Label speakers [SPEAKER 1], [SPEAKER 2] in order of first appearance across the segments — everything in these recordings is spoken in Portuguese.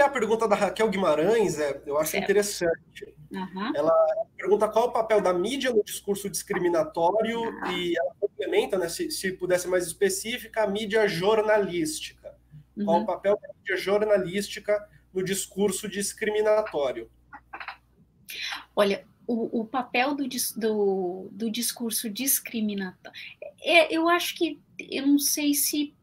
[SPEAKER 1] ler a pergunta da Raquel Guimarães, eu acho
[SPEAKER 2] Certo.
[SPEAKER 1] interessante.
[SPEAKER 2] Uhum.
[SPEAKER 1] Ela pergunta qual é o papel da mídia no discurso discriminatório e ela complementa, né, se pudesse ser mais específica, a mídia jornalística. Qual é o
[SPEAKER 2] Uhum.
[SPEAKER 1] papel da mídia jornalística no discurso discriminatório?
[SPEAKER 2] Olha, o papel do discurso discriminatório, eu acho que, eu não sei se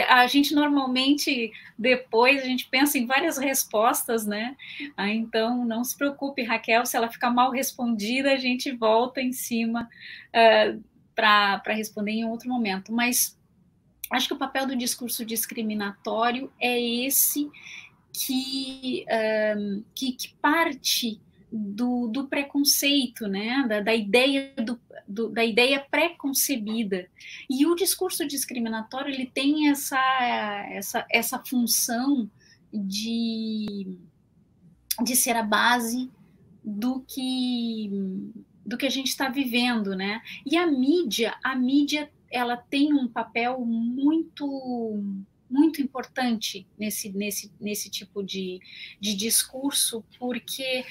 [SPEAKER 2] a gente normalmente, depois, a gente pensa em várias respostas, né? Então, não se preocupe, Raquel, se ela ficar mal respondida, a gente volta em cima para responder em outro momento. Mas acho que o papel do discurso discriminatório é esse que parte do preconceito, né? da ideia da ideia pré-concebida. E o discurso discriminatório ele tem essa função de ser a base do que a gente está vivendo, né? E a mídia ela tem um papel muito importante nesse tipo de discurso, porque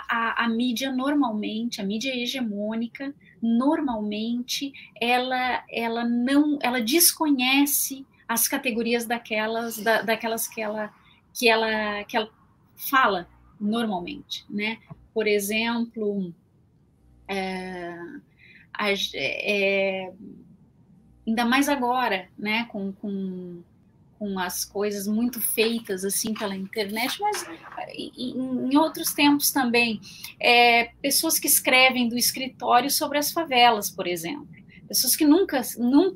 [SPEAKER 2] a mídia normalmente, a mídia hegemônica, normalmente, ela desconhece as categorias daquelas que ela fala normalmente, né? Por exemplo, ainda mais agora, né? Com as coisas muito feitas assim pela internet, mas em outros tempos também, pessoas que escrevem do escritório sobre as favelas, por exemplo, pessoas que nunca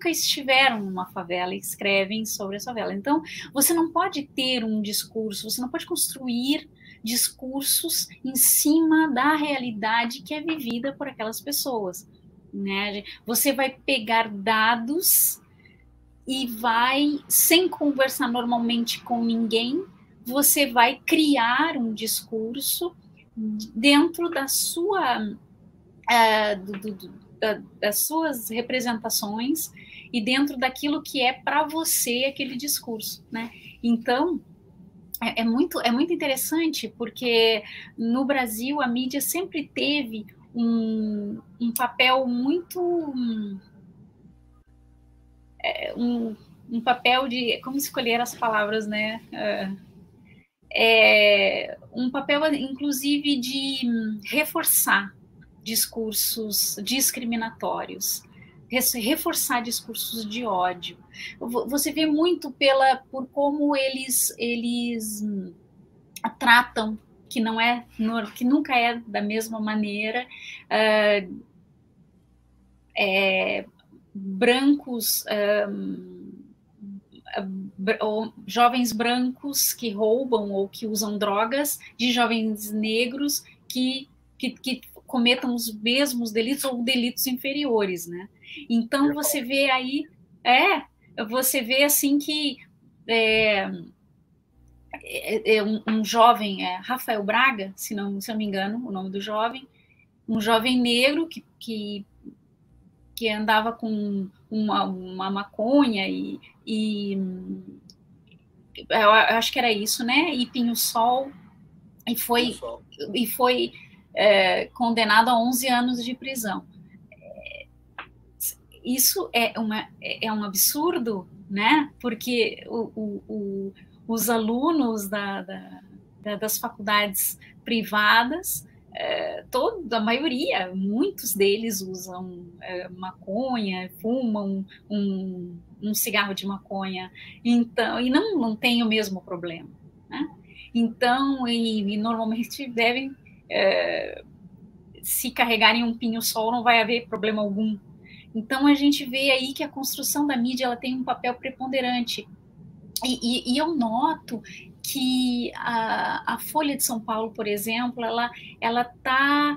[SPEAKER 2] estiveram numa favela e escrevem sobre a favela. Então, você não pode ter um discurso, você não pode construir discursos em cima da realidade que é vivida por aquelas pessoas, né? Você vai pegar dados e vai, sem conversar normalmente com ninguém, você vai criar um discurso dentro da das suas representações e dentro daquilo que é para você aquele discurso, né? Então, é muito interessante, porque no Brasil a mídia sempre teve um papel muito um papel de, como escolher as palavras, né? Um papel, inclusive, de reforçar discursos discriminatórios, reforçar discursos de ódio. Você vê muito por como eles tratam, que não é, que nunca é da mesma maneira, brancos, jovens brancos que roubam ou que usam drogas, de jovens negros que cometam os mesmos delitos ou delitos inferiores, né? Então você vê aí, você vê assim que um jovem, Rafael Braga, se não me engano, o nome do jovem, um jovem negro que andava com uma maconha e eu acho que era isso, né? E Pinho-Sol, e foi condenado a 11 anos de prisão. Isso é um absurdo, né? Porque os alunos das faculdades privadas, a maioria, muitos deles usam maconha, fumam um cigarro de maconha, então, e não tem o mesmo problema, né? Então, e normalmente devem, se carregarem um pinho-sol, não vai haver problema algum. Então, a gente vê aí que a construção da mídia ela tem um papel preponderante. E eu noto que a Folha de São Paulo, por exemplo, ela tá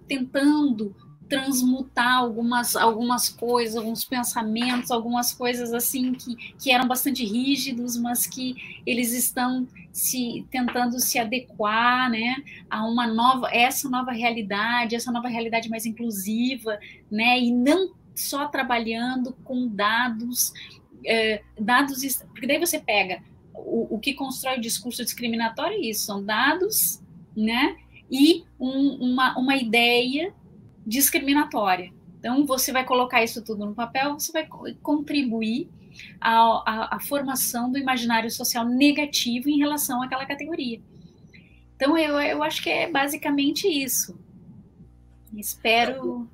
[SPEAKER 2] tentando transmutar algumas coisas, alguns pensamentos, algumas coisas assim que eram bastante rígidos, mas que eles estão tentando se adequar, né, a essa nova realidade mais inclusiva, né, e não só trabalhando com dados, porque daí você pega o que constrói o discurso discriminatório é isso, são dados, né, e uma ideia discriminatória. Então, você vai colocar isso tudo no papel, você vai contribuir à formação do imaginário social negativo em relação àquela categoria. Então, eu acho que é basicamente isso. Espero...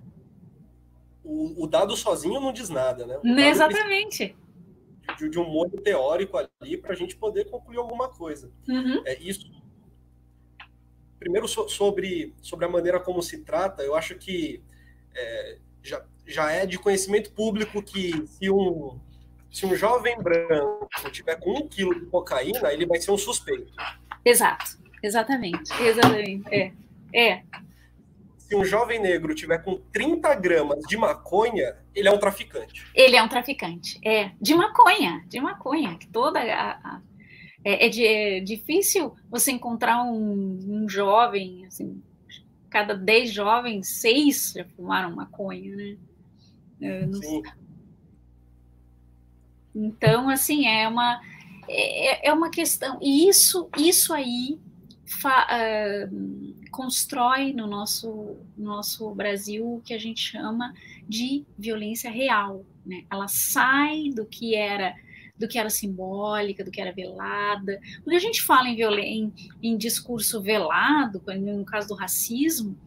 [SPEAKER 1] O dado sozinho não diz nada, né?
[SPEAKER 2] Exatamente.
[SPEAKER 1] De um molho teórico ali para a gente poder concluir alguma coisa.
[SPEAKER 2] Uhum.
[SPEAKER 1] Isso. Primeiro, sobre a maneira como se trata, eu acho que já é de conhecimento público que se um jovem branco tiver com 1 quilo de cocaína, ele vai ser um suspeito.
[SPEAKER 2] Exato, exatamente.
[SPEAKER 1] Se um jovem negro tiver com 30 gramas de maconha, ele é um traficante.
[SPEAKER 2] Ele é um traficante, de maconha, que toda é difícil você encontrar um jovem, assim, cada 10 jovens, 6 já fumaram maconha, né?
[SPEAKER 1] Sim.
[SPEAKER 2] Então, assim, é uma questão, e isso aí constrói no nosso Brasil o que a gente chama de violência real, né? Ela sai do que era simbólica, do que era velada. Quando a gente fala em discurso velado, no caso do racismo,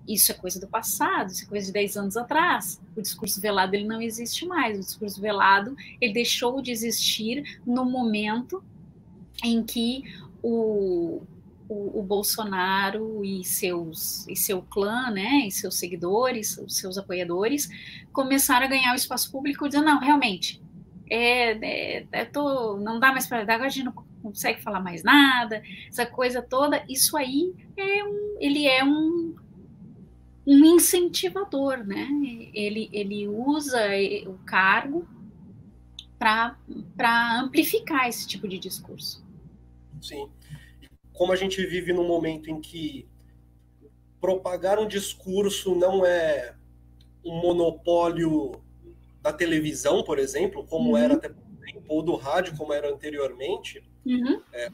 [SPEAKER 2] isso é coisa do passado, isso é coisa de 10 anos atrás. O discurso velado ele não existe mais. O discurso velado ele deixou de existir no momento em que o Bolsonaro e seu clã, né, e seus seguidores, os seus apoiadores, começaram a ganhar o espaço público dizendo, não, realmente, não dá mais para... Agora a gente não consegue falar mais nada, essa coisa toda, isso aí ele é um incentivador, né? Ele usa o cargo para amplificar esse tipo de discurso.
[SPEAKER 1] Sim. Como a gente vive num momento em que propagar um discurso não é um monopólio da televisão, por exemplo, como era até pouco tempo, ou do rádio, como era anteriormente,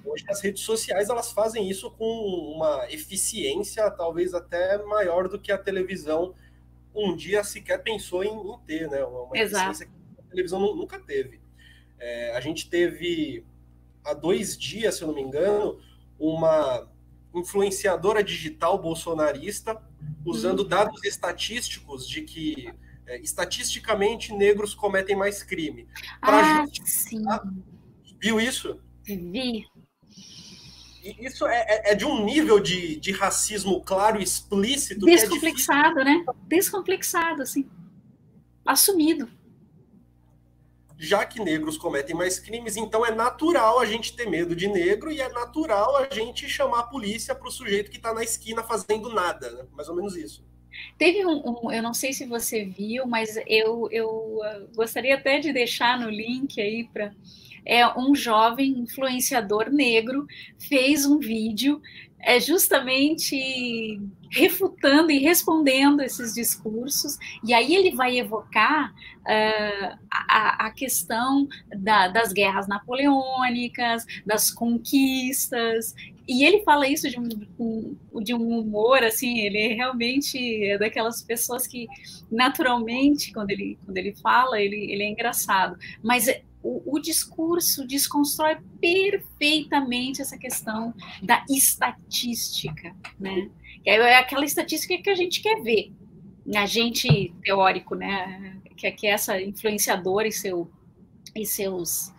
[SPEAKER 1] hoje as redes sociais elas fazem isso com uma eficiência talvez até maior do que a televisão um dia sequer pensou em ter, né? Uma eficiência que a televisão nunca teve. A gente teve, há 2 dias, se eu não me engano, uma influenciadora digital bolsonarista usando dados estatísticos de que estatisticamente negros cometem mais crime. Para justificar...
[SPEAKER 2] Sim.
[SPEAKER 1] Viu isso?
[SPEAKER 2] Vi.
[SPEAKER 1] E isso é de um nível de racismo claro e explícito.
[SPEAKER 2] Descomplexado, que é difícil, né? Descomplexado, assim. Assumido.
[SPEAKER 1] Já que negros cometem mais crimes, então é natural a gente ter medo de negro e é natural a gente chamar a polícia para o sujeito que está na esquina fazendo nada, né? Mais ou menos isso.
[SPEAKER 2] Teve eu não sei se você viu, mas eu gostaria até de deixar no link aí para... um jovem influenciador negro fez um vídeo justamente refutando e respondendo esses discursos, e aí ele vai evocar a questão das guerras napoleônicas, das conquistas, e ele fala isso de um humor, assim, ele realmente é daquelas pessoas que, naturalmente, quando ele fala, ele é engraçado, mas o discurso desconstrói perfeitamente essa questão da estatística, né? Que é aquela estatística que a gente quer ver, a gente teórico, né? Que é essa influenciadora e seus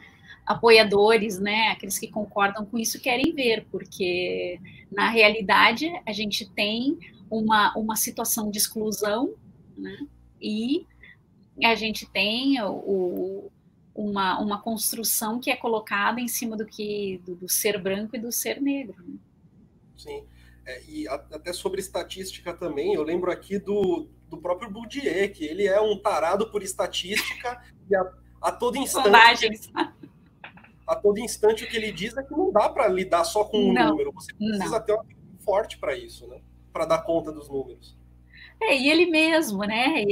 [SPEAKER 2] apoiadores, né? Aqueles que concordam com isso querem ver, porque na realidade a gente tem uma situação de exclusão, né? E a gente tem uma construção que é colocada em cima do ser branco e do ser negro. Né?
[SPEAKER 1] Sim, e até sobre estatística também, eu lembro aqui do próprio Bourdieu, que ele é um tarado por estatística, e a todo instante o que ele diz é que não dá para lidar só com um número, você precisa ter uma forte para isso, né? Para dar conta dos números.
[SPEAKER 2] E ele mesmo, né?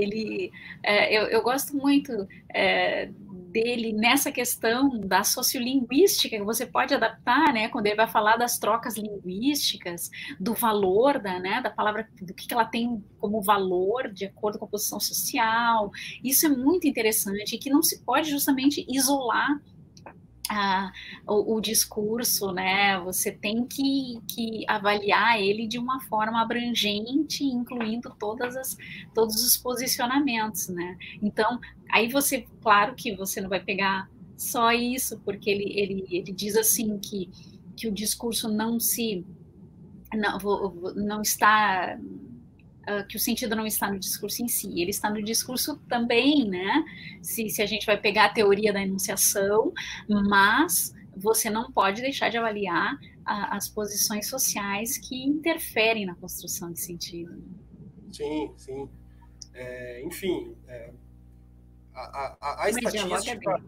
[SPEAKER 2] Eu gosto muito dele nessa questão da sociolinguística, que você pode adaptar, né, quando ele vai falar das trocas linguísticas, do valor da palavra, do que ela tem como valor de acordo com a posição social. Isso é muito interessante, e que não se pode justamente isolar o discurso, né? Você tem que avaliar ele de uma forma abrangente, incluindo todos os posicionamentos, né? Então, aí você, claro que você não vai pegar só isso, porque ele diz assim que o discurso não está, que o sentido não está no discurso em si, ele está no discurso também, né? Se a gente vai pegar a teoria da enunciação, mas você não pode deixar de avaliar as posições sociais que interferem na construção de sentido.
[SPEAKER 1] Sim, sim. Enfim, a estatística...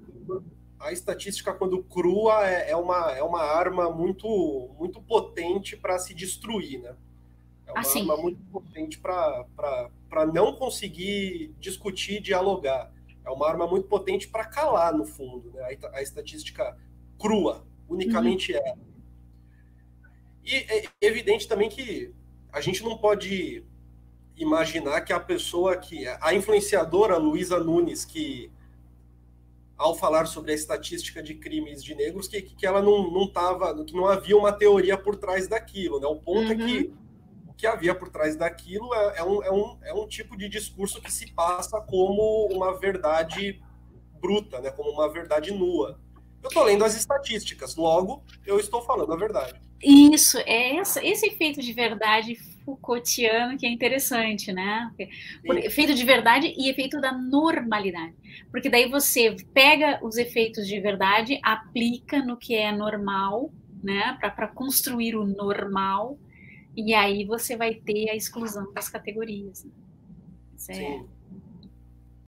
[SPEAKER 1] A estatística, quando crua, é uma arma muito, muito potente para se destruir, né? É uma arma muito potente para não conseguir discutir, dialogar. É uma arma muito potente para calar, no fundo, né? A estatística crua, unicamente ela. E é evidente também que a gente não pode imaginar que a influenciadora Luísa Nunes, que ao falar sobre a estatística de crimes de negros, que ela que não havia uma teoria por trás daquilo, né? O ponto é que o que havia por trás daquilo é um tipo de discurso que se passa como uma verdade bruta, né? Como uma verdade nua. Eu estou lendo as estatísticas, logo eu estou falando a verdade.
[SPEAKER 2] Isso, é esse efeito de verdade Foucaultiano que é interessante, né? Efeito de verdade e efeito da normalidade. Porque daí você pega os efeitos de verdade, aplica no que é normal, né? Para construir o normal, e aí você vai ter a exclusão das categorias. Né?
[SPEAKER 1] Sim.